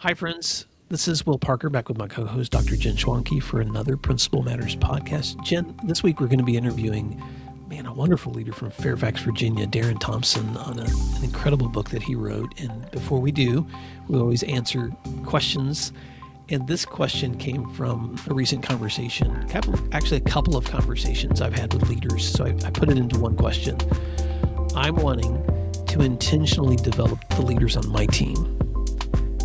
Hi, friends. This is Will Parker back with my co-host, Dr. Jen Schwanke, for another Principal Matters podcast. Jen, this week we're going to be interviewing, a wonderful leader from Fairfax, Virginia, Darin Thompson, on an incredible book that he wrote. And before we do, we always answer questions. And this question came from a recent conversation, actually a couple of conversations I've had with leaders. So I put it into one question. I'm wanting to intentionally develop the leaders on my team.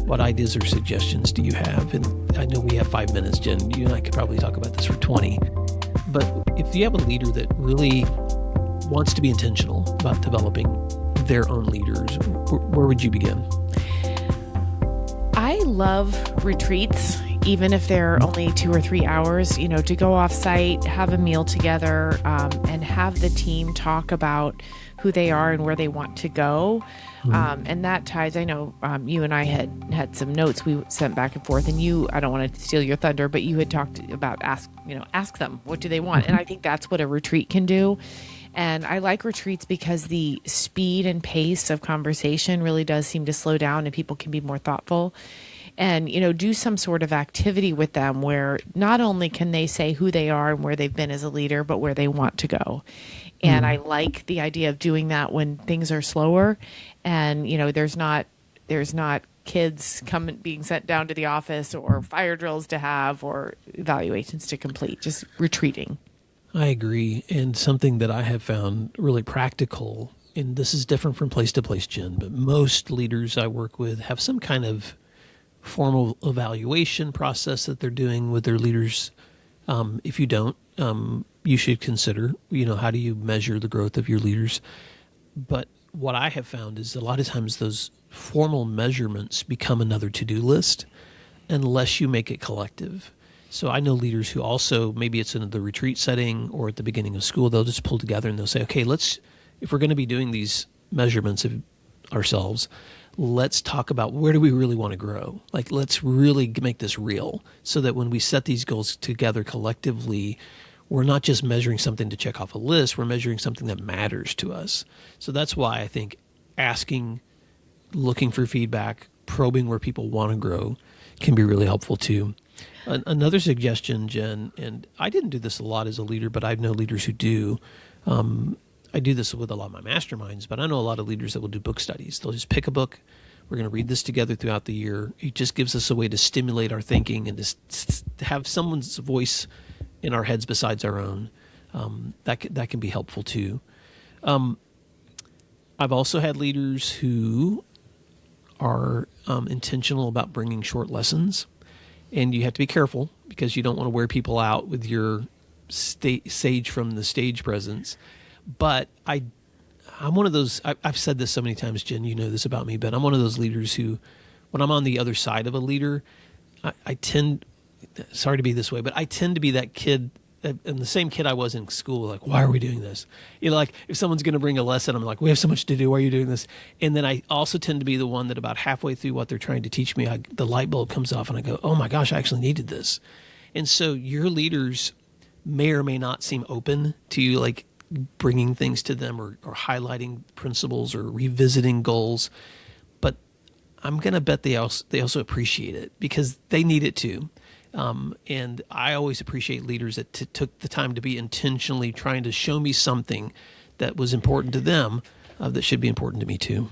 What ideas or suggestions do you have? And I know we have 5 minutes, Jen. You and I could probably talk about this for 20. But if you have a leader that really wants to be intentional about developing their own leaders, where would you begin? I love retreats, even if they're only 2 or 3 hours, to go off site, have a meal together, and have the team talk about who they are and where they want to go. And that ties, I know you and I had some notes we sent back and forth, and I don't want to steal your thunder, but you had talked about ask them, what do they want? And I think that's what a retreat can do. And I like retreats because the speed and pace of conversation really does seem to slow down and people can be more thoughtful. And, do some sort of activity with them where not only can they say who they are and where they've been as a leader, but where they want to go. And I like the idea of doing that when things are slower and, there's not kids being sent down to the office or fire drills to have or evaluations to complete, just retreating. I agree. And something that I have found really practical, and this is different from place to place, Jen, but most leaders I work with have some kind of formal evaluation process that they're doing with their leaders. If you don't, you should consider, how do you measure the growth of your leaders? But what I have found is a lot of times those formal measurements become another to-do list unless you make it collective. So I know leaders who also, maybe it's in the retreat setting or at the beginning of school, they'll just pull together and they'll say, okay, if we're going to be doing these measurements of ourselves, let's talk about where do we really want to grow? Like, let's really make this real so that when we set these goals together collectively, we're not just measuring something to check off a list, we're measuring something that matters to us. So that's why I think asking, looking for feedback, probing where people want to grow can be really helpful too. Another suggestion, Jen, and I didn't do this a lot as a leader, but I know leaders who do. I do this with a lot of my masterminds, but I know a lot of leaders that will do book studies. They'll just pick a book. We're going to read this together throughout the year. It just gives us a way to stimulate our thinking and to have someone's voice in our heads besides our own. That can be helpful too. I've also had leaders who are intentional about bringing short lessons. And you have to be careful because you don't want to wear people out with your sage from the stage presence. But I'm one of those, I've said this so many times, Jen, you know this about me, but I'm one of those leaders who, when I'm on the other side of a leader, I tend, sorry to be this way, but I tend to be that kid, and the same kid I was in school, like, why are we doing this? Like if someone's going to bring a lesson, I'm like, we have so much to do. Why are you doing this? And then I also tend to be the one that about halfway through what they're trying to teach me, the light bulb comes off and I go, oh my gosh, I actually needed this. And so your leaders may or may not seem open to you, like bringing things to them or highlighting principles or revisiting goals. But I'm going to bet they also appreciate it because they need it too. And I always appreciate leaders that took the time to be intentionally trying to show me something that was important to them that should be important to me too.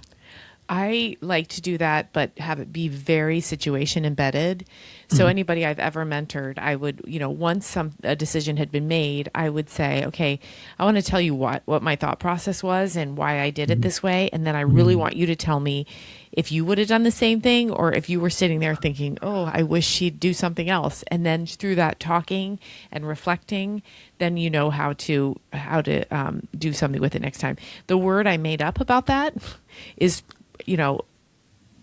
I like to do that, but have it be very situation embedded. So anybody I've ever mentored, I would, once a decision had been made, I would say, okay, I want to tell you what my thought process was and why I did it this way. And then I really want you to tell me if you would have done the same thing or if you were sitting there thinking, oh, I wish she'd do something else. And then through that talking and reflecting, then you know how to do something with it next time. The word I made up about that is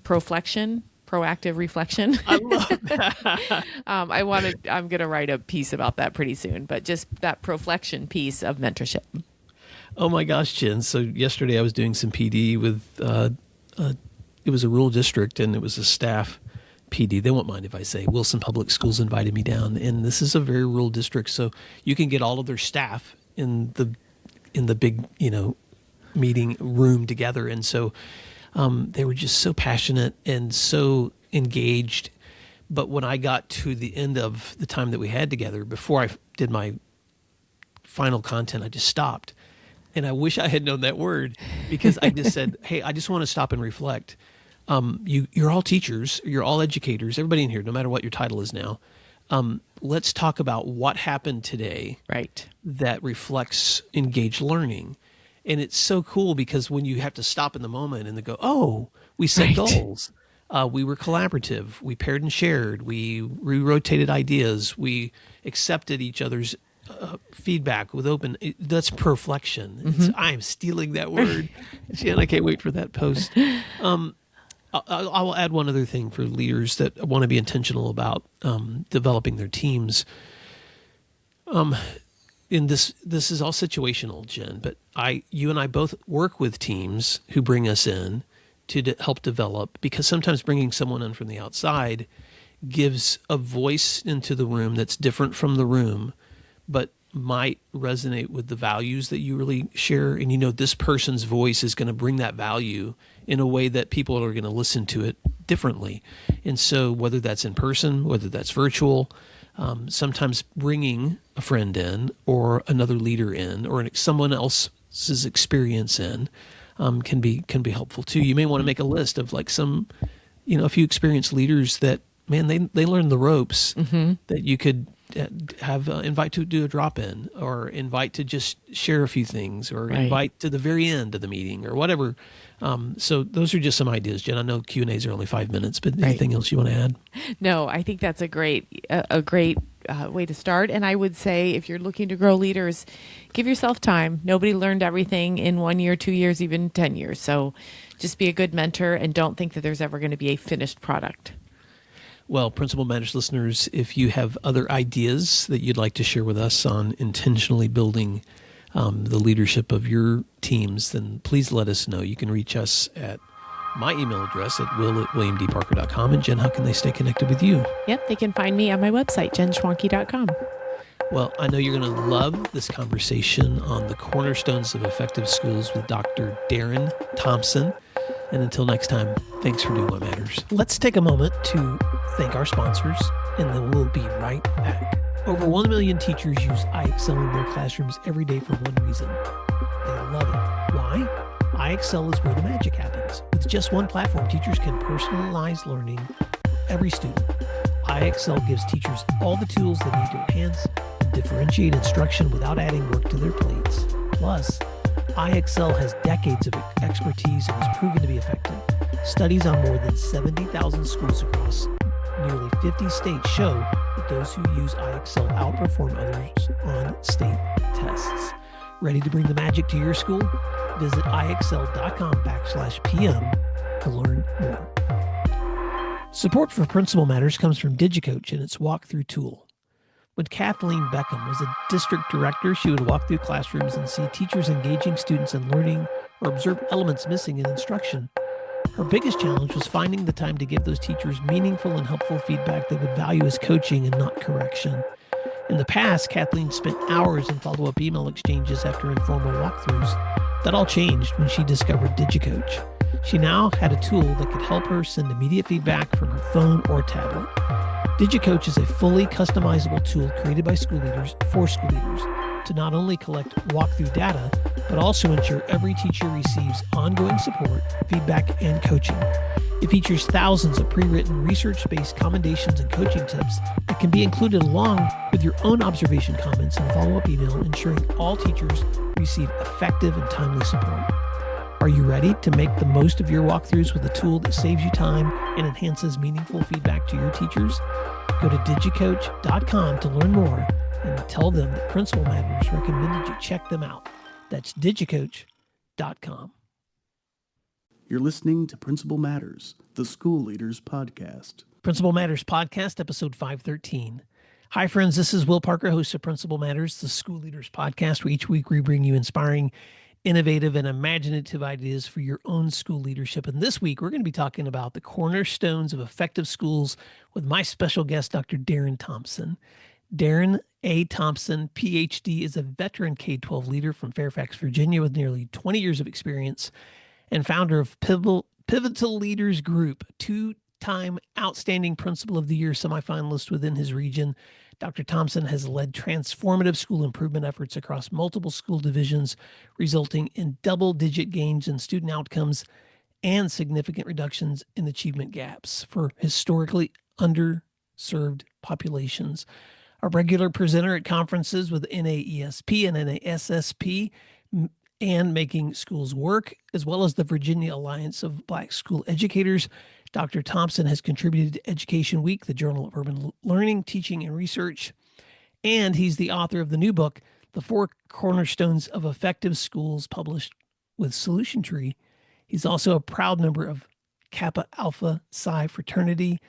proactive reflection. I love that. I'm going to write a piece about that pretty soon, but just that proflection piece of mentorship. Oh my gosh, Jen. So yesterday I was doing some PD with, it was a rural district and it was a staff PD. They won't mind if I say Wilson Public Schools invited me down. And this is a very rural district. So you can get all of their staff in the big, meeting room together. And so they were just so passionate and so engaged. But when I got to the end of the time that we had together, before I did my final content, I just stopped. And I wish I had known that word, because I just said, hey, I just want to stop and reflect. You're all teachers, you're all educators, everybody in here, no matter what your title is now. Let's talk about what happened today, Right, that reflects engaged learning. And it's so cool, because when you have to stop in the moment and they go, oh, we set Right. goals. We were collaborative. We paired and shared. We rotated ideas. We accepted each other's feedback with open. That's perflection. I'm stealing that word. Jan, I can't wait for that post. I will add one other thing for leaders that want to be intentional about developing their teams. In this is all situational, Jen, but you and I both work with teams who bring us in to help develop, because sometimes bringing someone in from the outside gives a voice into the room that's different from the room, but might resonate with the values that you really share. And this person's voice is going to bring that value in a way that people are going to listen to it differently. And so whether that's in person, whether that's virtual, sometimes bringing a friend in or another leader in or someone else's experience in can be helpful too. You may want to make a list of like some, a few experienced leaders that, man, they learn the ropes that you could have invite to do a drop in, or invite to just share a few things, or Right. invite to the very end of the meeting or whatever. So those are just some ideas, Jen. I know Q&As are only 5 minutes, but anything else you want to add? No, I think that's a great way to start. And I would say, if you're looking to grow leaders, give yourself time. Nobody learned everything in 1 year, 2 years, even 10 years. So just be a good mentor, and don't think that there's ever going to be a finished product. Well, Principal Matters listeners, if you have other ideas that you'd like to share with us on intentionally building the leadership of your teams, then please let us know. You can reach us at my email address at will@williamdparker.com. And Jen, how can they stay connected with you? Yep, they can find me on my website, jenschwanke.com. Well, I know you're going to love this conversation on the Cornerstones of Effective Schools with Dr. Darin Thompson. And until next time, thanks for doing what matters. Let's take a moment to thank our sponsors, and then we'll be right back. Over 1 million teachers use IXL in their classrooms every day for one reason. They love it. Why? IXL is where the magic happens. With just one platform, teachers can personalize learning for every student. IXL gives teachers all the tools they need to enhance and differentiate instruction without adding work to their plates. Plus, IXL has decades of expertise and has proven to be effective. Studies on more than 70,000 schools across nearly 50 states show that those who use IXL outperform others on state tests. Ready to bring the magic to your school? Visit ixl.com/PM to learn more. Support for Principal Matters comes from DigiCoach and its walkthrough tool. When Kathleen Beckham was a district director, she would walk through classrooms and see teachers engaging students in learning or observe elements missing in instruction. Her biggest challenge was finding the time to give those teachers meaningful and helpful feedback they would value as coaching and not correction. In the past, Kathleen spent hours in follow-up email exchanges after informal walkthroughs. That all changed when she discovered DigiCoach. She now had a tool that could help her send immediate feedback from her phone or tablet. DigiCoach is a fully customizable tool created by school leaders for school leaders to not only collect walkthrough data, but also ensure every teacher receives ongoing support, feedback, and coaching. It features thousands of pre-written research-based commendations and coaching tips that can be included along with your own observation comments and follow-up email, ensuring all teachers receive effective and timely support. Are you ready to make the most of your walkthroughs with a tool that saves you time and enhances meaningful feedback to your teachers? Go to digicoach.com to learn more and tell them that Principal Matters recommended you check them out. That's digicoach.com. You're listening to Principal Matters, the School Leaders Podcast. Principal Matters Podcast, episode 513. Hi, friends. This is Will Parker, host of Principal Matters, the School Leaders Podcast, where each week we bring you inspiring, innovative, and imaginative ideas for your own school leadership. And this week, we're going to be talking about the cornerstones of effective schools with my special guest, Dr. Darin Thompson. Darin A. Thompson, PhD, is a veteran K-12 leader from Fairfax, Virginia, with nearly 20 years of experience and founder of Pivotal Leaders Group, time Outstanding Principal of the Year semifinalist within his region. Dr. Thompson has led transformative school improvement efforts across multiple school divisions, resulting in double-digit gains in student outcomes and significant reductions in achievement gaps for historically underserved populations. A regular presenter at conferences with NAESP and NASSP and Making Schools Work, as well as the Virginia Alliance of Black School Educators. Dr. Thompson has contributed to Education Week, the Journal of Urban Learning, Teaching, and Research, and he's the author of the new book, The Four Cornerstones of Effective Schools, published with Solution Tree. He's also a proud member of Kappa Alpha Psi Fraternity.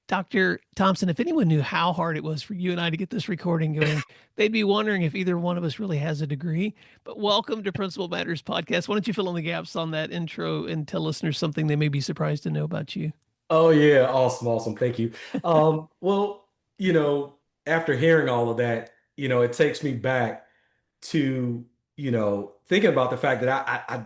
Dr. Thompson, if anyone knew how hard it was for you and I to get this recording going, they'd be wondering if either one of us really has a degree. But welcome to Principal Matters Podcast. Why don't you fill in the gaps on that intro and tell listeners something they may be surprised to know about you? Oh yeah, awesome, awesome. Thank you. Well, you know, after hearing all of that, it takes me back to, thinking about the fact that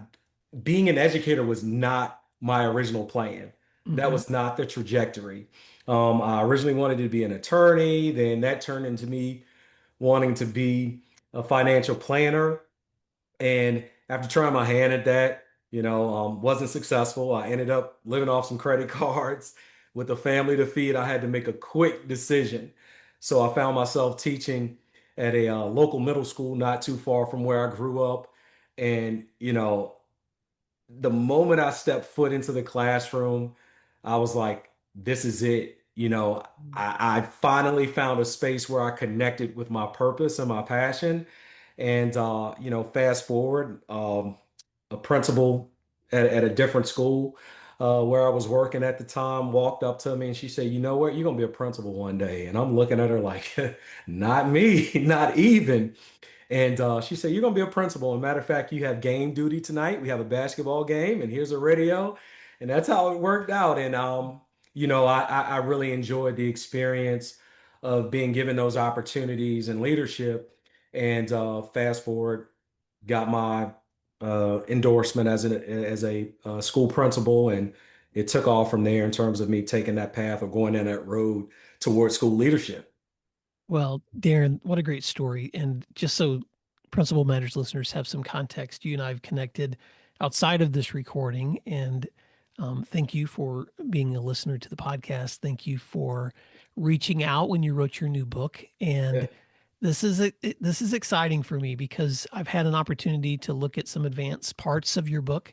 being an educator was not my original plan. That Mm-hmm. was not the trajectory. I originally wanted to be an attorney, then that turned into me wanting to be a financial planner. And after trying my hand at that, wasn't successful. I ended up living off some credit cards with a family to feed. I had to make a quick decision. So I found myself teaching at a local middle school not too far from where I grew up. And, the moment I stepped foot into the classroom, I was like, this is it. I finally found a space where I connected with my purpose and my passion. And, fast forward, a principal at a different school where I was working at the time walked up to me and she said, "You know what? You're going to be a principal one day." And I'm looking at her like, not me, not even. And she said, "You're going to be a principal. And matter of fact, you have game duty tonight. We have a basketball game, and here's a radio." And that's how it worked out. And, I really enjoyed the experience of being given those opportunities and leadership. And fast forward, got my endorsement as a school principal, and it took off from there in terms of me taking that path or going down that road towards school leadership. Well, Darin, what a great story. And just so Principal Matters listeners have some context, you and I have connected outside of this recording. And thank you for being a listener to the podcast. Thank you for reaching out when you wrote your new book. And this is exciting for me because I've had an opportunity to look at some advanced parts of your book.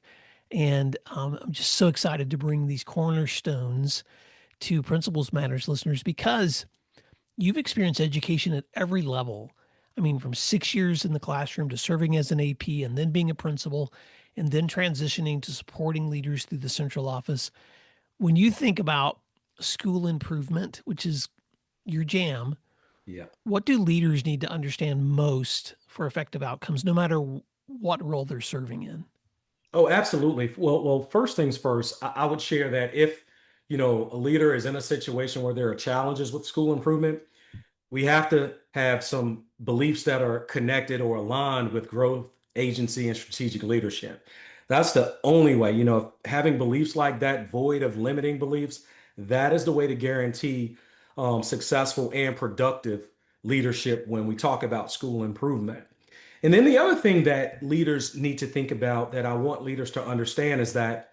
And I'm just so excited to bring these cornerstones to Principals Matters listeners because you've experienced education at every level. I mean, from 6 years in the classroom to serving as an AP and then being a principal and then transitioning to supporting leaders through the central office. When you think about school improvement, which is your jam, Yeah. what do leaders need to understand most for effective outcomes, no matter what role they're serving in? Oh, absolutely. Well, first things first, I would share that if, a leader is in a situation where there are challenges with school improvement, we have to have some beliefs that are connected or aligned with growth, agency, and strategic leadership. That's the only way, having beliefs like that, void of limiting beliefs, that is the way to guarantee successful and productive leadership when we talk about school improvement. And then the other thing that leaders need to think about that I want leaders to understand is that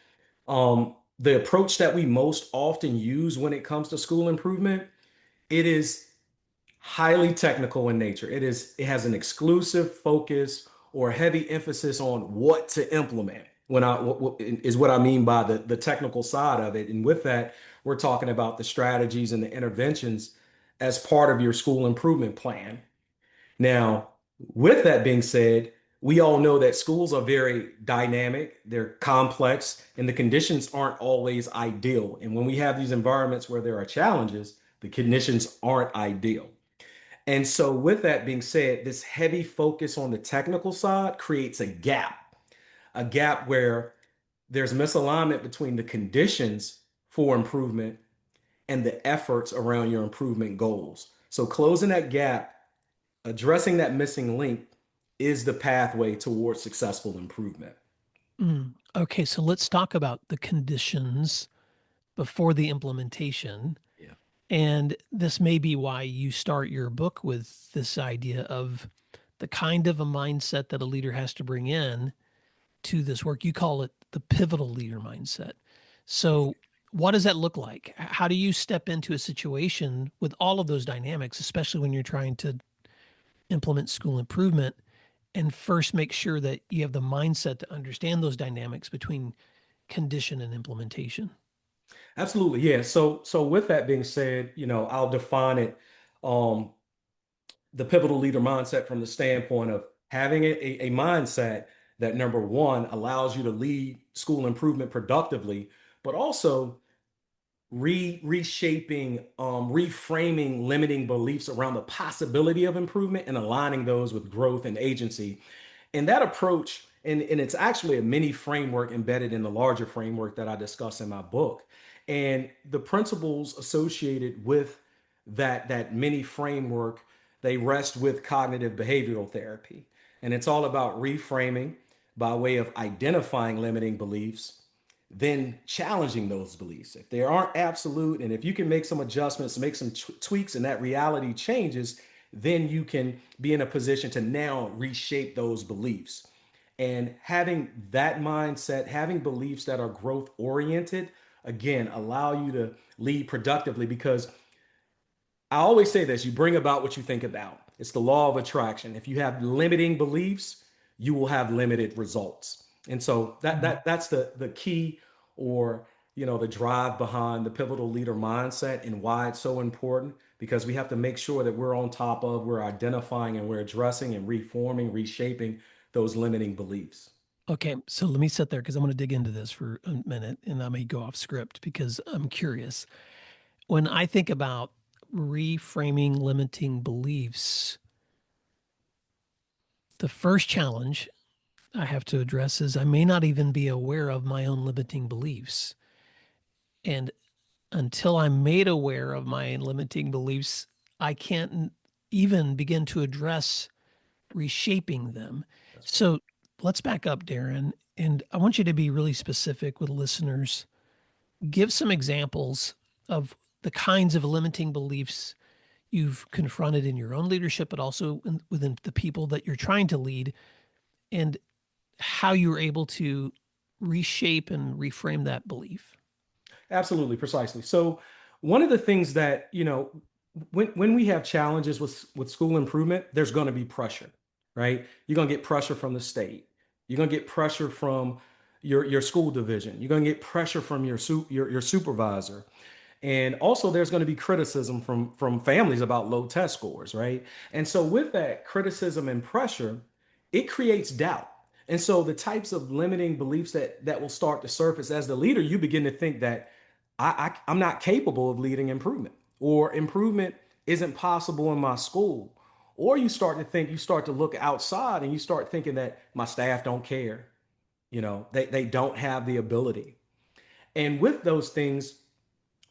the approach that we most often use when it comes to school improvement, it is highly technical in nature. It has an exclusive focus or heavy emphasis on what to implement. Is what I mean by the technical side of it. And with that, we're talking about the strategies and the interventions as part of your school improvement plan. Now, with that being said, we all know that schools are very dynamic, they're complex, and the conditions aren't always ideal. And when we have these environments where there are challenges, the conditions aren't ideal. And so, with that being said, this heavy focus on the technical side creates a gap where there's misalignment between the conditions for improvement and the efforts around your improvement goals. So, closing that gap, addressing that missing link is the pathway towards successful improvement. Okay, so let's talk about the conditions before the implementation. Yeah. And this may be why you start your book with this idea of the kind of a mindset that a leader has to bring in to this work. You call it the pivotal leader mindset. So, what does that look like? How do you step into a situation with all of those dynamics, especially when you're trying to implement school improvement, and first make sure that you have the mindset to understand those dynamics between condition and implementation? Absolutely. Yeah. So with that being said, I'll define it, um, the pivotal leader mindset from the standpoint of having a mindset that, number one, allows you to lead school improvement productively, but also reshaping, reframing limiting beliefs around the possibility of improvement and aligning those with growth and agency. And that approach, and it's actually a mini framework embedded in the larger framework that I discuss in my book. And the principles associated with that mini framework, they rest with cognitive behavioral therapy. And it's all about reframing by way of identifying limiting beliefs, then challenging those beliefs. If they aren't absolute, and if you can make some adjustments, make some tweaks, and that reality changes, then you can be in a position to now reshape those beliefs. And having that mindset, having beliefs that are growth oriented, again, allow you to lead productively, because I always say this: you bring about what you think about. It's the law of attraction. If you have limiting beliefs, you will have limited results. And so that's the key, or the drive behind the pivotal leader mindset, and why it's so important, because we have to make sure that we're identifying and we're addressing and reforming, reshaping those limiting beliefs. Okay, so let me sit there because I'm going to dig into this for a minute and I may go off script because I'm curious. When I think about reframing limiting beliefs, the first challenge I have to address is I may not even be aware of my own limiting beliefs. And until I'm made aware of my limiting beliefs, I can't even begin to address reshaping them. That's right. So let's back up, Darin. And I want you to be really specific with listeners. Give some examples of the kinds of limiting beliefs you've confronted in your own leadership, but also within the people that you're trying to lead, and how you were able to reshape and reframe that belief. Absolutely, precisely. So one of the things that, when we have challenges with school improvement, there's going to be pressure, right? You're going to get pressure from the state. You're going to get pressure from your school division. You're going to get pressure from your supervisor. And also there's going to be criticism from families about low test scores, right? And so with that criticism and pressure, it creates doubt. And so the types of limiting beliefs that will start to surface as the leader, you begin to think that I'm not capable of leading improvement, or improvement isn't possible in my school. Or you start to look outside and you start thinking that my staff don't care. They don't have the ability. And with those things,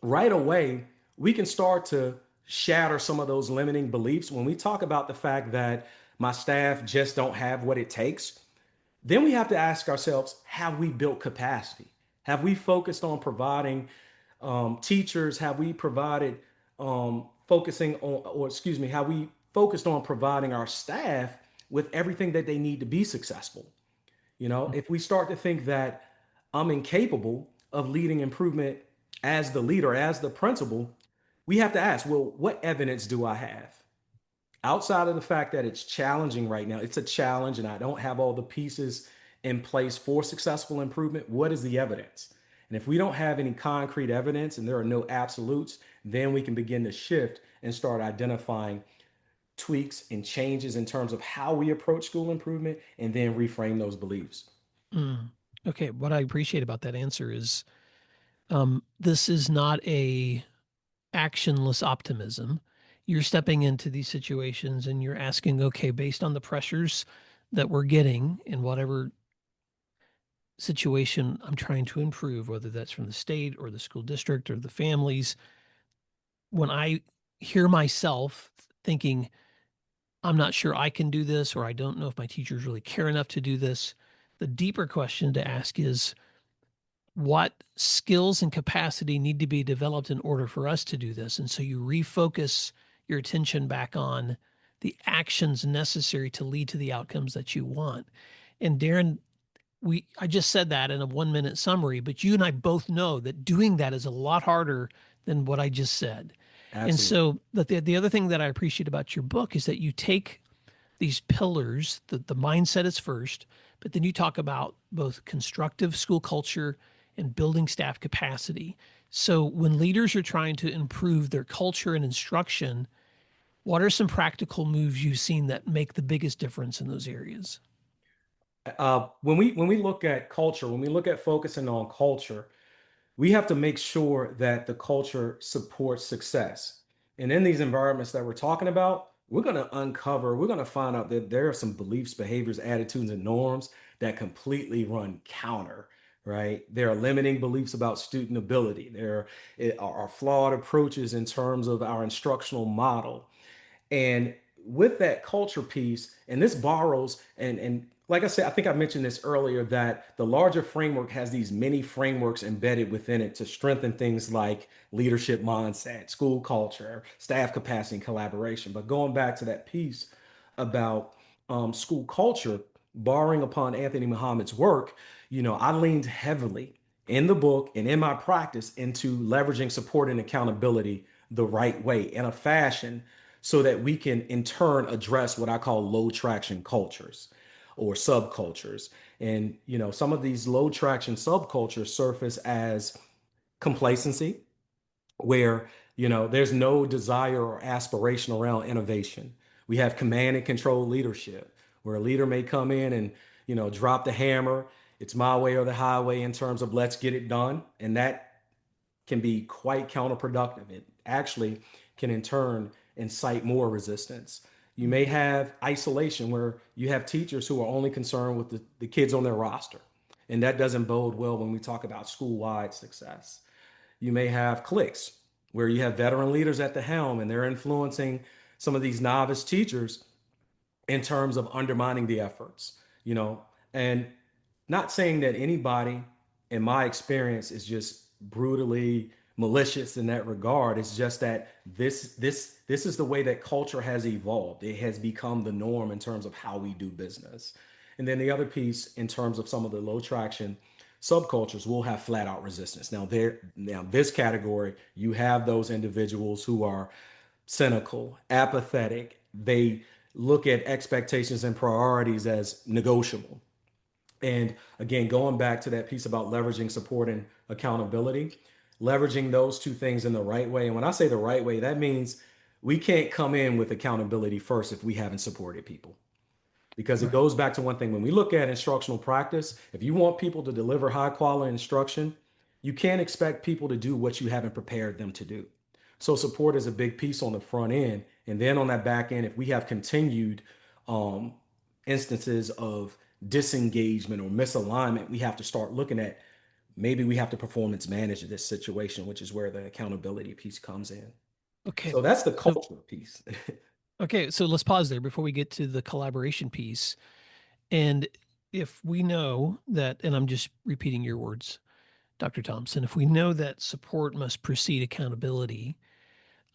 right away, we can start to shatter some of those limiting beliefs. When we talk about the fact that my staff just don't have what it takes, then we have to ask ourselves, have we built capacity? Have we focused on providing teachers? Have we provided focusing on, or excuse me, have we focused on providing our staff with everything that they need to be successful? If we start to think that I'm incapable of leading improvement as the leader, as the principal, we have to ask, well, what evidence do I have? Outside of the fact that it's challenging right now, it's a challenge and I don't have all the pieces in place for successful improvement. What is the evidence? And if we don't have any concrete evidence and there are no absolutes, then we can begin to shift and start identifying tweaks and changes in terms of how we approach school improvement, and then reframe those beliefs. Mm. Okay, what I appreciate about that answer is this is not a actionless optimism. You're stepping into these situations and you're asking, okay, based on the pressures that we're getting in whatever situation I'm trying to improve, whether that's from the state or the school district or the families, when I hear myself thinking, I'm not sure I can do this, or I don't know if my teachers really care enough to do this, the deeper question to ask is, what skills and capacity need to be developed in order for us to do this. And so you refocus your attention back on the actions necessary to lead to the outcomes that you want. And Darin, I just said that in a 1 minute summary, but you and I both know that doing that is a lot harder than what I just said. And Absolutely. so the other thing that I appreciate about your book is that you take these pillars, the mindset is first, but then you talk about both constructive school culture and building staff capacity. So when leaders are trying to improve their culture and instruction, what are some practical moves you've seen that make the biggest difference in those areas? When we look at culture, when we look at focusing on culture, we have to make sure that the culture supports success. And in these environments that we're talking about, we're going to find out that there are some beliefs, behaviors, attitudes, and norms that completely run counter, right? There are limiting beliefs about student ability. There are flawed approaches in terms of our instructional model. And with that culture piece, and this borrows, and like I said, I think I mentioned this earlier, that the larger framework has these many frameworks embedded within it to strengthen things like leadership mindset, school culture, staff capacity, and collaboration. But going back to that piece about school culture, borrowing upon Anthony Muhammad's work, I leaned heavily in the book and in my practice into leveraging support and accountability the right way in a fashion so that we can in turn address what I call low traction cultures or subcultures. And some of these low traction subcultures surface as complacency, where there's no desire or aspiration around innovation. We have command and control leadership, where a leader may come in and drop the hammer. It's my way or the highway in terms of let's get it done, and that can be quite counterproductive. It actually can, in turn, incite more resistance. You may have isolation where you have teachers who are only concerned with the kids on their roster. And that doesn't bode well when we talk about school wide success. You may have cliques where you have veteran leaders at the helm and they're influencing some of these novice teachers in terms of undermining the efforts, you know, and not saying that anybody in my experience is just brutally malicious in that regard. It's just that this is the way that culture has evolved. It has become the norm in terms of how we do business. And then the other piece in terms of some of the low traction subcultures will have flat out resistance. Now this category, you have those individuals who are cynical, apathetic. They look at expectations and priorities as negotiable. And again, going back to that piece about leveraging support and accountability, leveraging those two things in the right way. And when I say the right way, that means we can't come in with accountability first if we haven't supported people. Because it Right. goes back to one thing. When we look at instructional practice, if you want people to deliver high quality instruction, you can't expect people to do what you haven't prepared them to do. So support is a big piece on the front end. And then on that back end, if we have continued um, instances of disengagement or misalignment, we have to start looking at maybe we have to performance manage this situation, which is where the accountability piece comes in. Okay. So that's the So culture piece. so let's pause there before we get to the collaboration piece. And if we know that, and I'm just repeating your words, Dr. Thompson, if we know that support must precede accountability,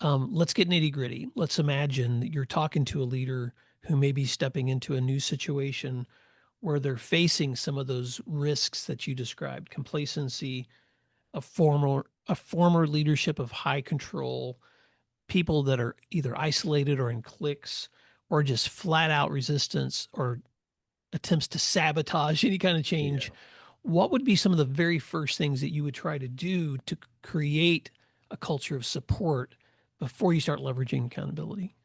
let's get nitty gritty. Let's imagine that you're talking to a leader who may be stepping into a new situation where they're facing some of those risks that you described: complacency, a former leadership of high control, people that are either isolated or in cliques, or just flat out resistance or attempts to sabotage any kind of Yeah. change. What would be some of the very first things that you would try to do to create a culture of support before you start leveraging accountability?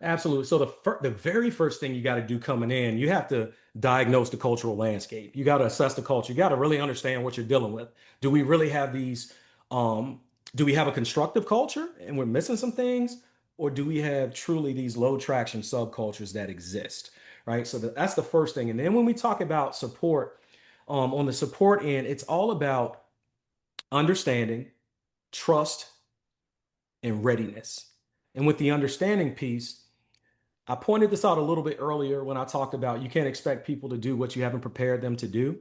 Absolutely. So the very first thing you got to do coming in, you have to diagnose the cultural landscape. You got to assess the culture. You got to really understand what you're dealing with. Do we really have these? Do we have a constructive culture and we're missing some things, or do we have truly these low traction subcultures that exist? Right. So that's the first thing. And then when we talk about support, on the support end, it's all about understanding, trust, and readiness. And with the understanding piece, I pointed this out a little bit earlier when I talked about you can't expect people to do what you haven't prepared them to do.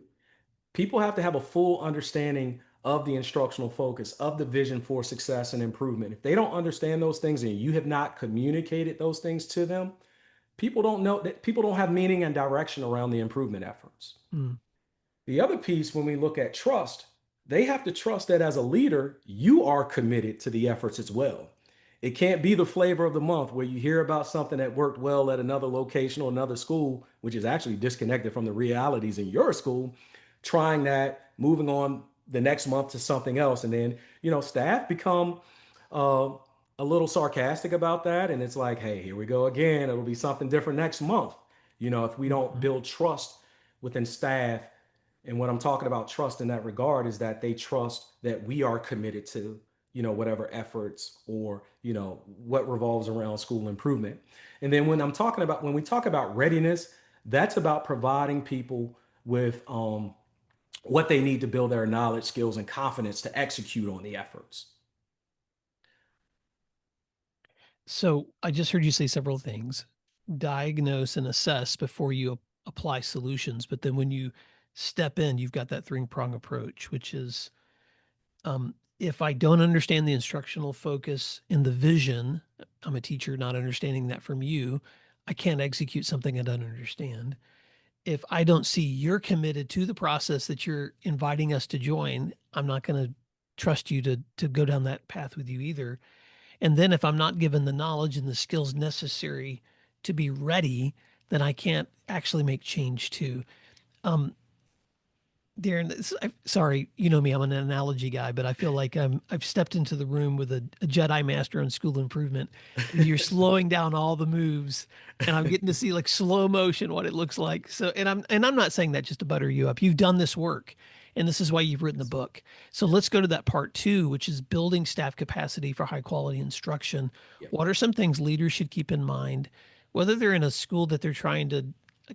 People have to have a full understanding of the instructional focus, of the vision for success and improvement. If they don't understand those things and you have not communicated those things to them, people don't know that people don't have meaning and direction around the improvement efforts. Mm. The other piece, when we look at trust, they have to trust that as a leader, you are committed to the efforts as well. It can't be the flavor of the month where you hear about something that worked well at another location or another school, which is actually disconnected from the realities in your school, trying that, moving on the next month to something else. And then, staff become uh, a little sarcastic about that. And it's like, hey, here we go again. It'll be something different next month. If we don't build trust within staff, and what I'm talking about trust in that regard is that they trust that we are committed to, whatever efforts or, what revolves around school improvement. And then when we talk about readiness, that's about providing people with what they need to build their knowledge, skills, and confidence to execute on the efforts. So I just heard you say several things: diagnose and assess before you apply solutions. But then when you step in, you've got that three-prong approach, which is if I don't understand the instructional focus and the vision, I'm a teacher not understanding that from you, I can't execute something I don't understand. If I don't see you're committed to the process that you're inviting us to join, I'm not going to trust you to go down that path with you either. And then if I'm not given the knowledge and the skills necessary to be ready, then I can't actually make change too. Um, Darin, sorry, you know me, I'm an analogy guy, but I feel like I've stepped into the room with a Jedi master on school improvement. And you're slowing down all the moves, and I'm getting to see like slow motion what it looks like. So, and I'm not saying that just to butter you up. You've done this work, and this is why you've written the book. So let's go to that part two, which is building staff capacity for high quality instruction. Yeah. What are some things leaders should keep in mind, whether they're in a school that they're trying to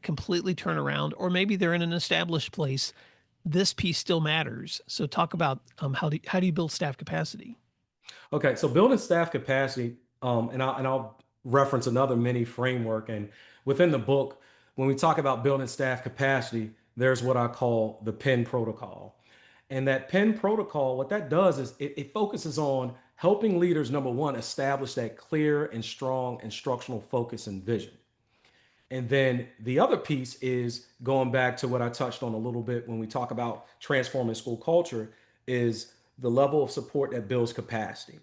completely turn around, or maybe they're in an established place? This piece still matters. So talk about how do you build staff capacity? Okay, so building staff capacity, and I'll reference another mini framework. And within the book, when we talk about building staff capacity, there's what I call the PIN protocol. And that PIN protocol, what that does is it focuses on helping leaders, number one, establish that clear and strong instructional focus and vision. And then the other piece is going back to what I touched on a little bit when we talk about transforming school culture is the level of support that builds capacity,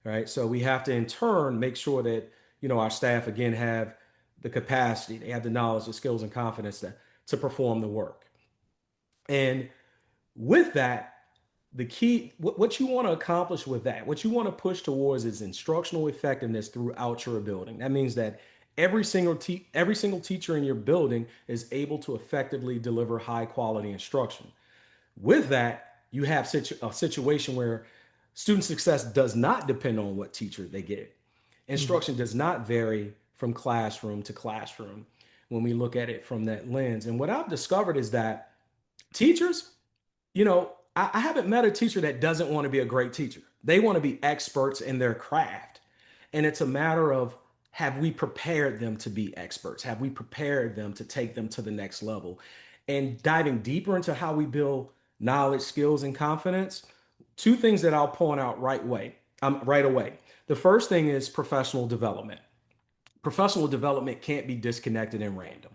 right? So we have to in turn make sure that, our staff again have the capacity, they have the knowledge, the skills and confidence to perform the work. And with that, the key, what you want to accomplish with that, what you want to push towards is instructional effectiveness throughout your building. That means that every single teacher in your building is able to effectively deliver high quality instruction. With that, you have a situation where student success does not depend on what teacher they get. Instruction does not vary from classroom to classroom when we look at it from that lens. And what I've discovered is that teachers, I haven't met a teacher that doesn't want to be a great teacher. They want to be experts in their craft. And it's a matter of, have we prepared them to be experts? Have we prepared them to take them to the next level? And diving deeper into how we build knowledge, skills, and confidence, two things that I'll point out right away. The first thing is professional development. Professional development can't be disconnected and random.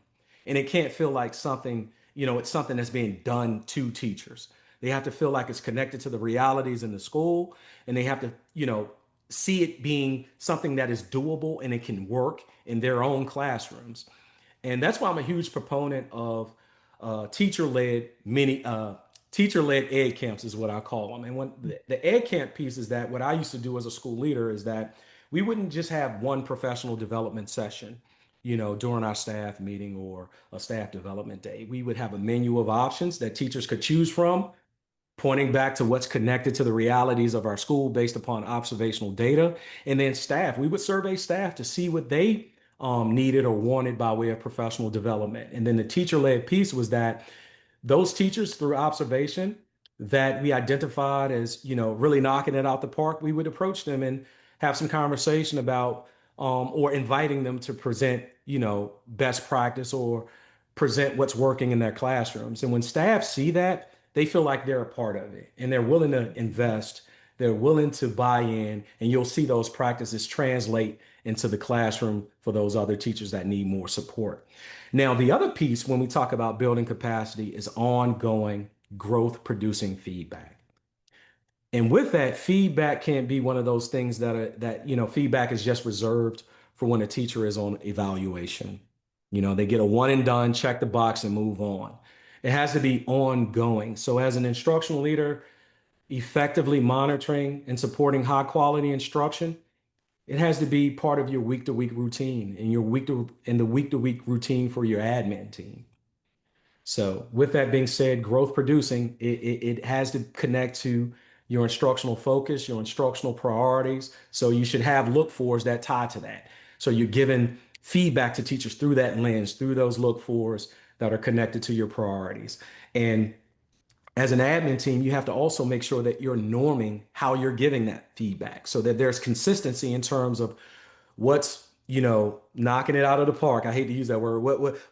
And it can't feel like something, it's something that's being done to teachers. They have to feel like it's connected to the realities in the school, and they have to, see it being something that is doable and it can work in their own classrooms. And that's why I'm a huge proponent of teacher-led ed camps is what I call them. And when the ed camp piece is that what I used to do as a school leader is that we wouldn't just have one professional development session, during our staff meeting or a staff development day. We would have a menu of options that teachers could choose from, pointing back to what's connected to the realities of our school based upon observational data. And then we would survey staff to see what they needed or wanted by way of professional development. And then the teacher-led piece was that those teachers through observation that we identified as, really knocking it out the park, we would approach them and have some conversation about or inviting them to present, best practice or present what's working in their classrooms. And when staff see that, they feel like they're a part of it and they're willing to invest, they're willing to buy in, and you'll see those practices translate into the classroom for those other teachers that need more support. Now, the other piece when we talk about building capacity is ongoing growth producing feedback. And with that, feedback can't be one of those things feedback is just reserved for when a teacher is on evaluation. They get a one and done, check the box and move on. It has to be ongoing. So as an instructional leader, effectively monitoring and supporting high quality instruction, it has to be part of your week to week routine and the week to week routine for your admin team. So, with that being said, growth producing, it has to connect to your instructional focus, your instructional priorities. So, you should have look fors that tie to that. So, you're giving feedback to teachers through that lens, through those look fors that are connected to your priorities. And as an admin team, you have to also make sure that you're norming how you're giving that feedback so that there's consistency in terms of what's knocking it out of the park. I hate to use that word.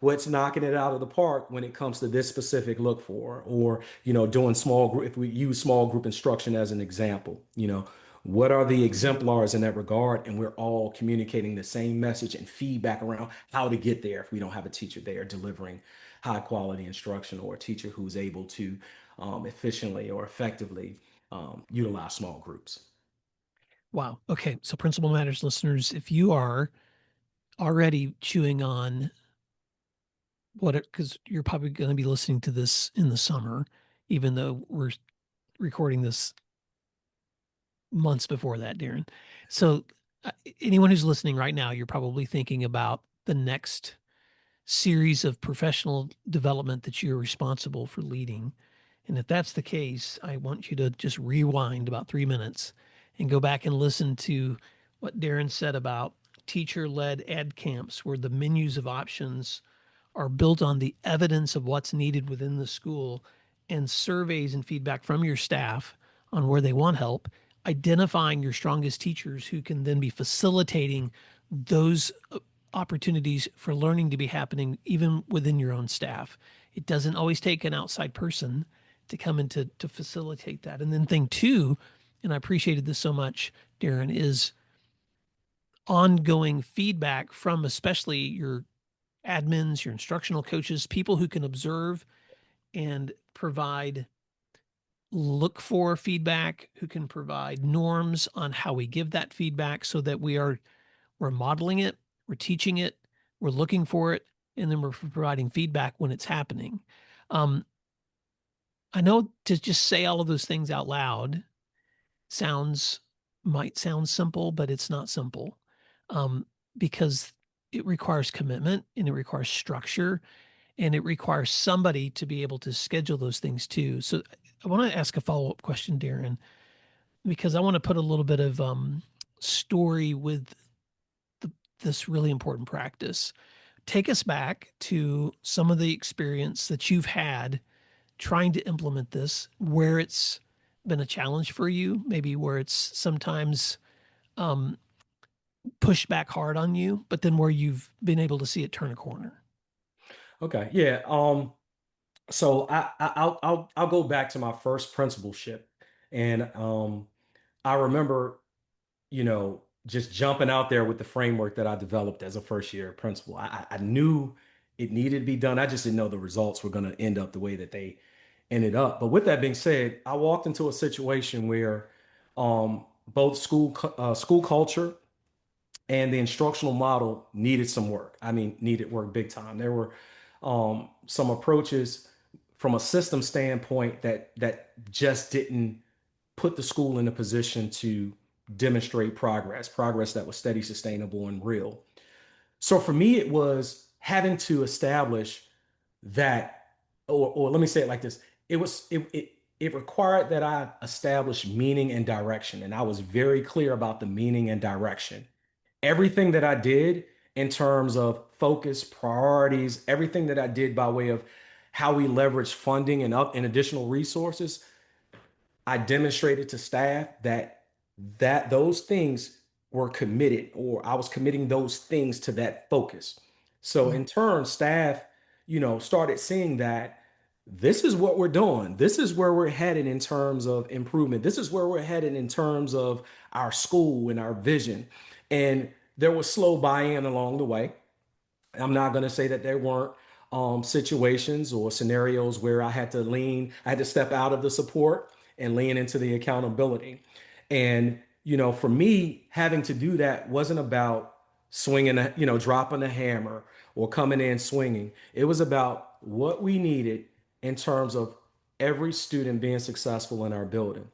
What's knocking it out of the park when it comes to this specific look for, or doing small group. If we use small group instruction as an example, what are the exemplars in that regard, and we're all communicating the same message and feedback around how to get there if we don't have a teacher there delivering high quality instruction, or a teacher who's able to efficiently or effectively utilize small groups. Wow. Okay. So, Principal Matters listeners, if you are already chewing on because you're probably going to be listening to this in the summer, even though we're recording this months before that, Darin. So, anyone who's listening right now, you're probably thinking about the next series of professional development that you're responsible for leading. And if that's the case, I want you to just rewind about 3 minutes and go back and listen to what Darin said about teacher-led ed camps, where the menus of options are built on the evidence of what's needed within the school and surveys and feedback from your staff on where they want help, identifying your strongest teachers who can then be facilitating those opportunities for learning to be happening even within your own staff. It doesn't always take an outside person to come in to facilitate that. And then thing two, and I appreciated this so much, Darin, is ongoing feedback from especially your admins, your instructional coaches, people who can observe and provide look for feedback, who can provide norms on how we give that feedback so that we're modeling it, we're teaching it, we're looking for it, and then we're providing feedback when it's happening. I know to just say all of those things out loud might sound simple, but it's not simple, because it requires commitment and it requires structure and it requires somebody to be able to schedule those things too. So I want to ask a follow-up question, Darin, because I want to put a little bit of story with this really important practice. Take us back to some of the experience that you've had trying to implement this, where it's been a challenge for you, maybe where it's sometimes pushed back hard on you, but then where you've been able to see it turn a corner. Okay, yeah. So I'll go back to my first principalship, and I remember, just jumping out there with the framework that I developed as a first year principal. I knew it needed to be done. I just didn't know the results were going to end up the way that they ended up. But with that being said, I walked into a situation where both school culture and the instructional model needed some work. I mean, needed work big time. There were some approaches from a system standpoint that just didn't put the school in a position to demonstrate progress that was steady, sustainable, and real. So for me, it was having to establish that, or let me say it like this: it required that I establish meaning and direction, and I was very clear about the meaning and direction. Everything that I did in terms of focus, priorities, everything that I did by way of how we leverage funding and additional resources, I demonstrated to staff that those things were committed, or I was committing those things to that focus. So in turn, staff, started seeing that this is what we're doing. This is where we're headed in terms of improvement. This is where we're headed in terms of our school and our vision. And there was slow buy-in along the way. I'm not going to say that there weren't situations or scenarios where I had to step out of the support and lean into the accountability. And, for me, having to do that wasn't about dropping a hammer or coming in swinging. It was about what we needed in terms of every student being successful in our building.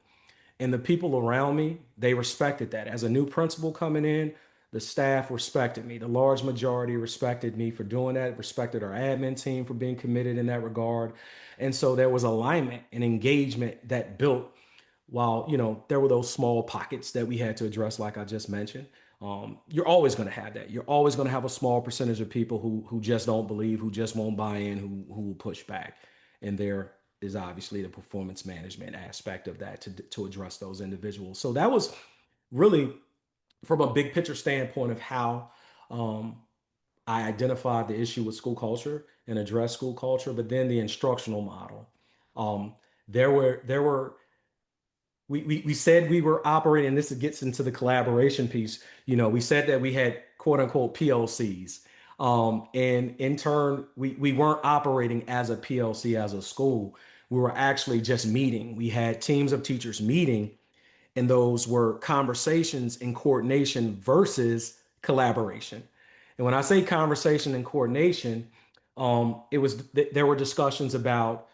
And the people around me, they respected that. As a new principal coming in, the staff respected me. The large majority respected me for doing that, respected our admin team for being committed in that regard. And so there was alignment and engagement that built while, there were those small pockets that we had to address, like I just mentioned. You're always going to have that. You're always going to have a small percentage of people who just don't believe, who just won't buy in, who will push back. And there is obviously the performance management aspect of that to address those individuals. So that was really from a big picture standpoint of how um, I identified the issue with school culture and addressed school culture, but then the instructional model. Um, there were we said we were operating, and this gets into the collaboration piece. We said that we had quote unquote PLCs. And in turn, we weren't operating as a PLC as a school. We were actually just meeting. We had teams of teachers meeting, and those were conversations and coordination versus collaboration. And when I say conversation and coordination, there were discussions about,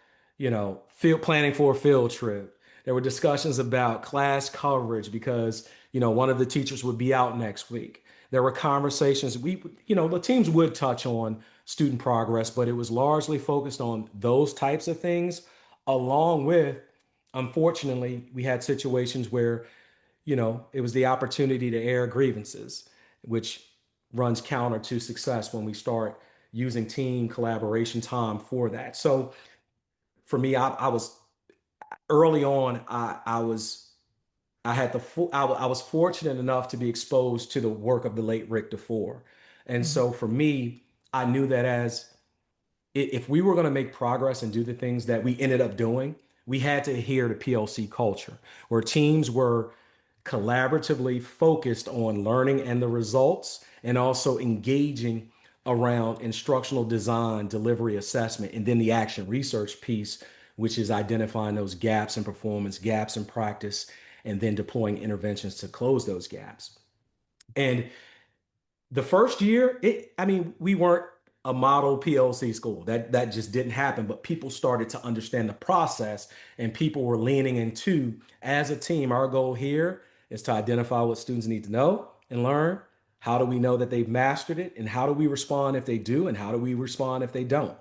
field planning for a field trip. There were discussions about class coverage because, one of the teachers would be out next week. There were conversations. The teams would touch on student progress, but it was largely focused on those types of things, along with, unfortunately, we had situations where, it was the opportunity to air grievances, which runs counter to success when we start using team collaboration time for that. So for me, I was early on, I had I was fortunate enough to be exposed to the work of the late Rick DeFore. And Mhm. so for me, I knew that if we were going to make progress and do the things that we ended up doing, we had to adhere to PLC culture, where teams were collaboratively focused on learning and the results, and also engaging around instructional design, delivery, assessment, and then the action research piece, which is identifying those gaps in performance, gaps in practice, and then deploying interventions to close those gaps. And the first year, we weren't a model PLC school. That just didn't happen. But people started to understand the process, and people were leaning into, as a team, our goal here is to identify what students need to know and learn. How do we know that they've mastered it, and how do we respond if they do, and how do we respond if they don't?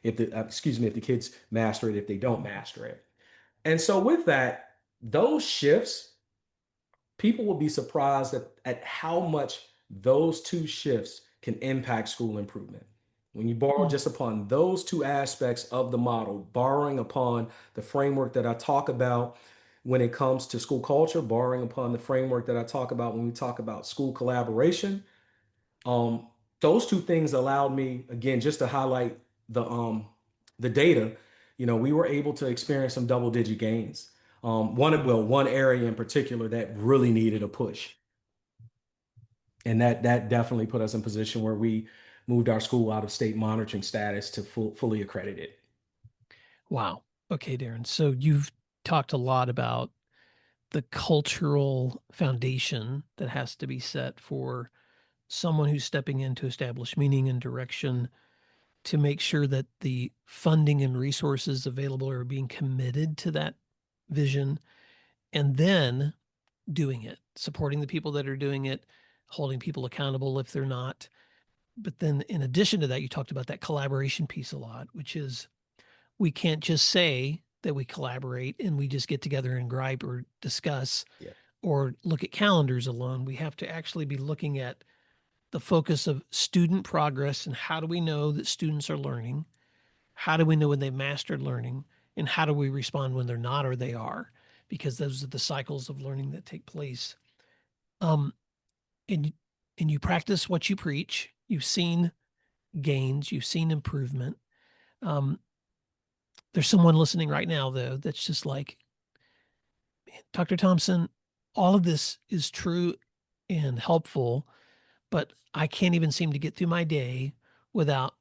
If the kids master it, if they don't master it. And so with that, those shifts, people will be surprised at how much those two shifts can impact school improvement. When you borrow Mm. just upon those two aspects of the model, borrowing upon the framework that I talk about when it comes to school culture, borrowing upon the framework that I talk about when we talk about school collaboration, um, those two things allowed me, again, just to highlight the data. We were able to experience some double digit gains. One area in particular that really needed a push, and that definitely put us in position where we moved our school out of state monitoring status to fully accredited. Wow. Okay, Darin. So you've talked a lot about the cultural foundation that has to be set for someone who's stepping in to establish meaning and direction, to make sure that the funding and resources available are being committed to that vision, and then doing it, supporting the people that are doing it, holding people accountable if they're not. But then, in addition to that, you talked about that collaboration piece a lot, which is we can't just say that we collaborate and we just get together and gripe or discuss Yeah. or look at calendars alone. We have to actually be looking at the focus of student progress and how do we know that students are learning? How do we know when they've mastered learning? And how do we respond when they're not or they are? Because those are the cycles of learning that take place. Um, and and you practice what you preach. You've seen gains. You've seen improvement. Um, there's someone listening right now, though, that's just like, Dr. Thompson, all of this is true and helpful, but I can't even seem to get through my day without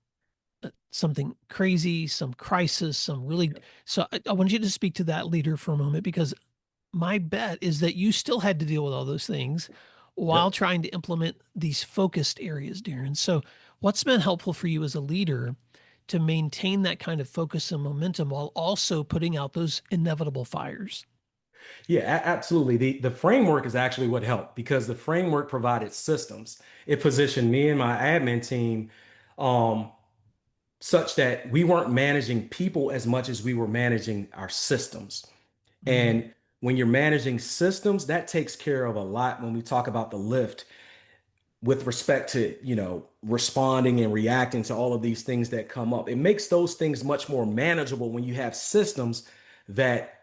something crazy, some crisis, some really. So I want you to speak to that leader for a moment, because my bet is that you still had to deal with all those things while Yep. trying to implement these focused areas, Darin. So, what's been helpful for you as a leader to maintain that kind of focus and momentum while also putting out those inevitable fires? Yeah, absolutely. The framework is actually what helped because the framework provided systems. It positioned me and my admin team um, such that we weren't managing people as much as we were managing our systems. Mm, And when you're managing systems, that takes care of a lot when we talk about the lift with respect to, responding and reacting to all of these things that come up. It makes those things much more manageable when you have systems that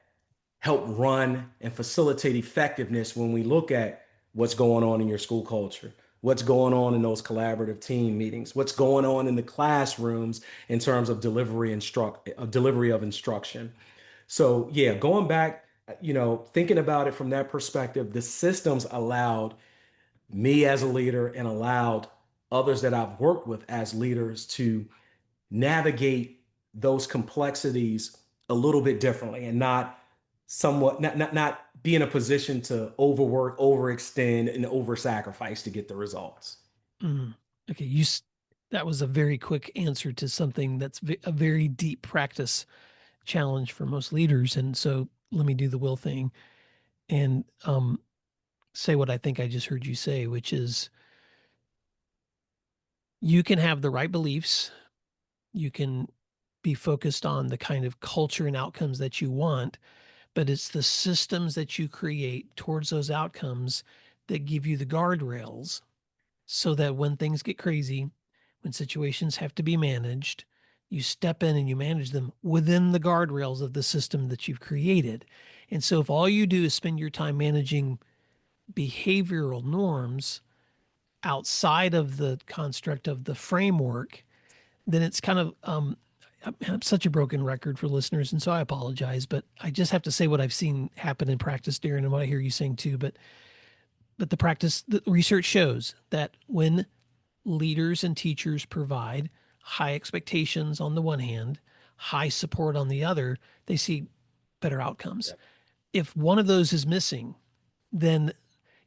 help run and facilitate effectiveness when we look at what's going on in your school culture, what's going on in those collaborative team meetings, what's going on in the classrooms in terms of delivery of instruction. So yeah, going back, thinking about it from that perspective, the systems allowed me as a leader and allowed others that I've worked with as leaders to navigate those complexities a little bit differently and not be in a position to overwork, overextend, and over sacrifice to get the results. mm. Okay, that was a very quick answer to something that's a very deep practice challenge for most leaders. And so, let me do the will thing and say what I think I just heard you say, which is you can have the right beliefs, you can be focused on the kind of culture and outcomes that you want, but it's the systems that you create towards those outcomes that give you the guardrails so that when things get crazy, when situations have to be managed, you step in and you manage them within the guardrails of the system that you've created. And so if all you do is spend your time managing behavioral norms outside of the construct of the framework, then it's kind of I'm such a broken record for listeners, and so I apologize, but I just have to say what I've seen happen in practice, Darin, and what I hear you saying too. But the research shows that when leaders and teachers provide high expectations on the one hand, high support on the other, they see better outcomes. Yep. If one of those is missing, then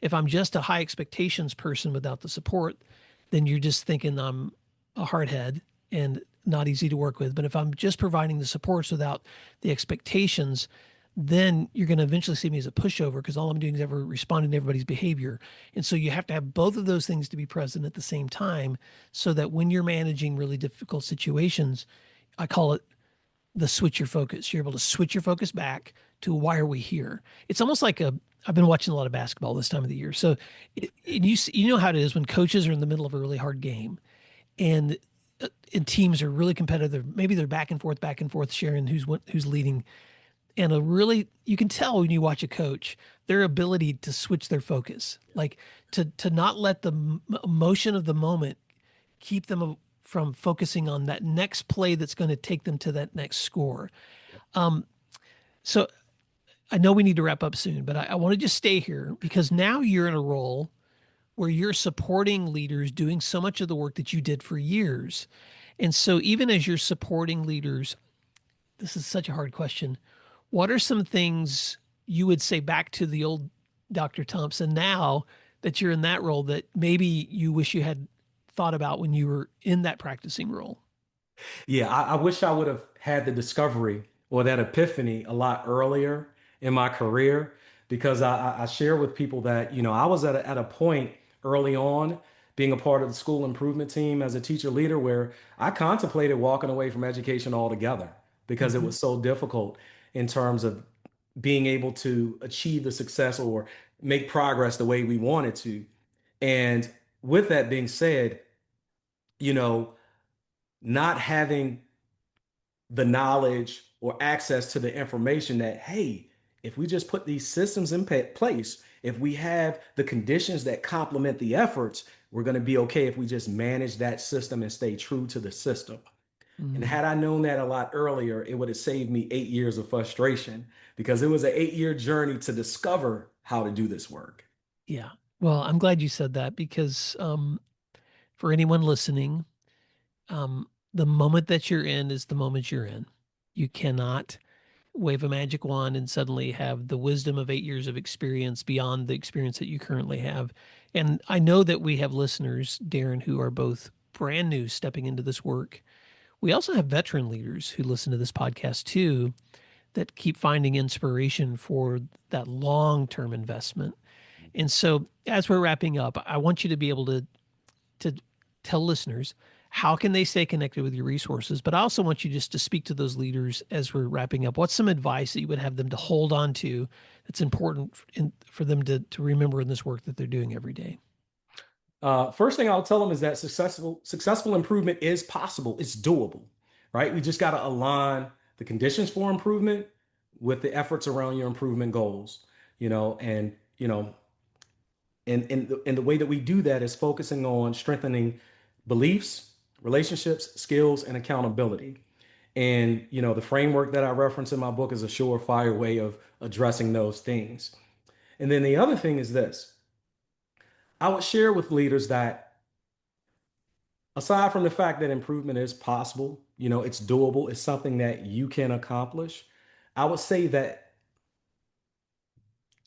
if I'm just a high expectations person without the support, then you're just thinking I'm a hardhead and not easy to work with. But if I'm just providing the supports without the expectations, then you're going to eventually see me as a pushover because all I'm doing is ever responding to everybody's behavior. And so you have to have both of those things to be present at the same time so that when you're managing really difficult situations, I call it the switch your focus. You're able to switch your focus back to why are we here? It's almost like I've been watching a lot of basketball this time of the year. So you know how it is when coaches are in the middle of a really hard game and and teams are really competitive. Maybe they're back and forth, sharing who's leading. And you can tell when you watch a coach their ability to switch their focus, like to not let the emotion of the moment keep them from focusing on that next play that's going to take them to that next score. So I know we need to wrap up soon, but I want to just stay here because now you're in a role where you're supporting leaders doing so much of the work that you did for years. And so even as you're supporting leaders, this is such a hard question. What are some things you would say back to the old Dr. Thompson now that you're in that role that maybe you wish you had thought about when you were in that practicing role? Yeah, I wish I would have had the discovery or that epiphany a lot earlier in my career because I share with people that, I was at a point early on being a part of the school improvement team as a teacher leader where I contemplated walking away from education altogether because it Mm-hmm. was so difficult in terms of being able to achieve the success or make progress the way we wanted to. And with that being said, you know, not having the knowledge or access to the information that, hey, if we just put these systems in place, if we have the conditions that complement the efforts, we're going to be okay if we just manage that system and stay true to the system. And had I known that a lot earlier, it would have saved me 8 years of frustration because it was an 8-year journey to discover how to do this work. Yeah. Well, I'm glad you said that because for anyone listening, the moment that you're in is the moment you're in. You cannot wave a magic wand and suddenly have the wisdom of 8 years of experience beyond the experience that you currently have. And I know that we have listeners, Darin, who are both brand new stepping into this work. We also have veteran leaders who listen to this podcast too, that keep finding inspiration for that long-term investment. And so as we're wrapping up, I want you to be able to tell listeners how can they stay connected with your resources, but I also want you just to speak to those leaders as we're wrapping up. What's some advice that you would have them to hold on to that's important for them to remember in this work that they're doing every day? First thing I'll tell them is that successful improvement is possible. It's doable, right? We just got to align the conditions for improvement with the efforts around your improvement goals, and the way that we do that is focusing on strengthening beliefs, relationships, skills, and accountability. And the framework that I reference in my book is a surefire way of addressing those things. And then the other thing is this. I would share with leaders that aside from the fact that improvement is possible, it's doable, it's something that you can accomplish. I would say that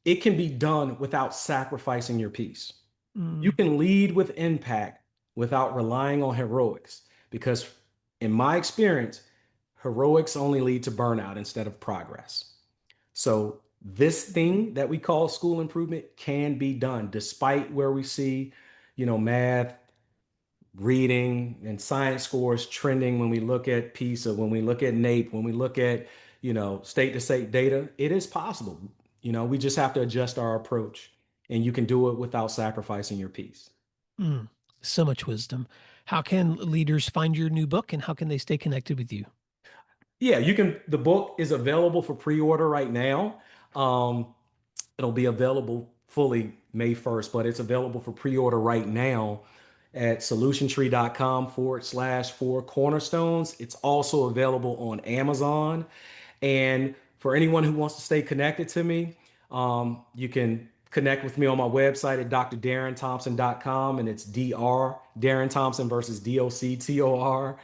it can be done without sacrificing your peace. You can lead with impact without relying on heroics, because in my experience, heroics only lead to burnout instead of progress. So this thing that we call school improvement can be done despite where we see, math, reading, and science scores trending when we look at PISA, when we look at NAEP, when we look at, state to state data. It is possible. We just have to adjust our approach, and you can do it without sacrificing your peace. So much wisdom. How can leaders find your new book and how can they stay connected with you? Yeah, the book is available for pre-order right now. It'll be available fully May 1st, but it's available for pre-order right now at solutiontree.com/for Cornerstones. It's also available on Amazon. And for anyone who wants to stay connected to me, you can connect with me on my website at drdarinthompson.com, and it's Dr. Darin Thompson versus DOCTOR.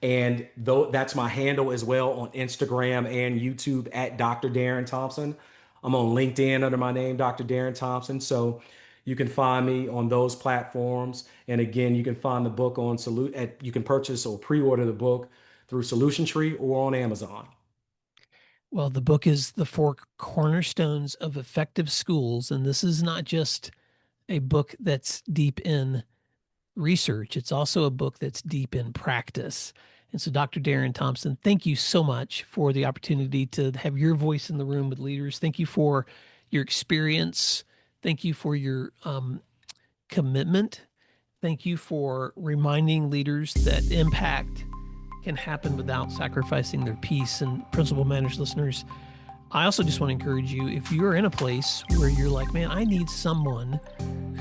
And that's my handle as well on Instagram and YouTube at Dr. Darin Thompson. I'm on LinkedIn under my name, Dr. Darin Thompson. So you can find me on those platforms. And again, you can find the book you can purchase or pre-order the book through Solution Tree or on Amazon. Well, the book is The Four Cornerstones of Effective Schools. And this is not just a book that's deep in research. It's also a book that's deep in practice. And so, Dr. Darin Thompson, thank you so much for the opportunity to have your voice in the room with leaders. Thank you for your experience. Thank you for your commitment. Thank you for reminding leaders that impact can happen without sacrificing their peace. And Principal Matters listeners, I also just want to encourage you, if you're in a place where you're like, man, I need someone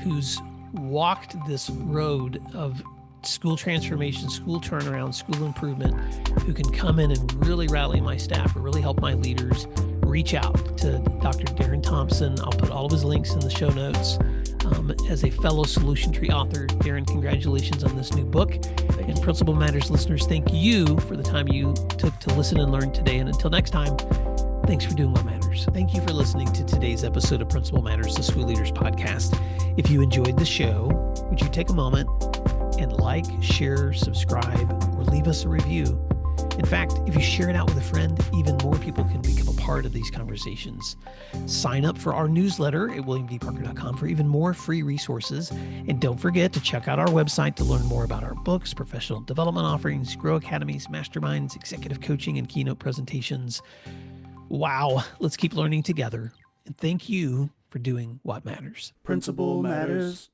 who's walked this road of school transformation, school turnaround, school improvement, who can come in and really rally my staff or really help my leaders, reach out to Dr. Darin Thompson. I'll put all of his links in the show notes. As a fellow Solution Tree author, Darin, congratulations on this new book. And Principal Matters listeners, thank you for the time you took to listen and learn today. And until next time, thanks for doing what matters. Thank you for listening to today's episode of Principal Matters, the School Leaders Podcast. If you enjoyed the show, would you take a moment and like, share, subscribe, or leave us a review? In fact, if you share it out with a friend, even more people can become a part of these conversations. Sign up for our newsletter at williamdparker.com for even more free resources. And don't forget to check out our website to learn more about our books, professional development offerings, Grow Academies, masterminds, executive coaching, and keynote presentations. Wow, let's keep learning together. And thank you for doing what matters. Principal Matters.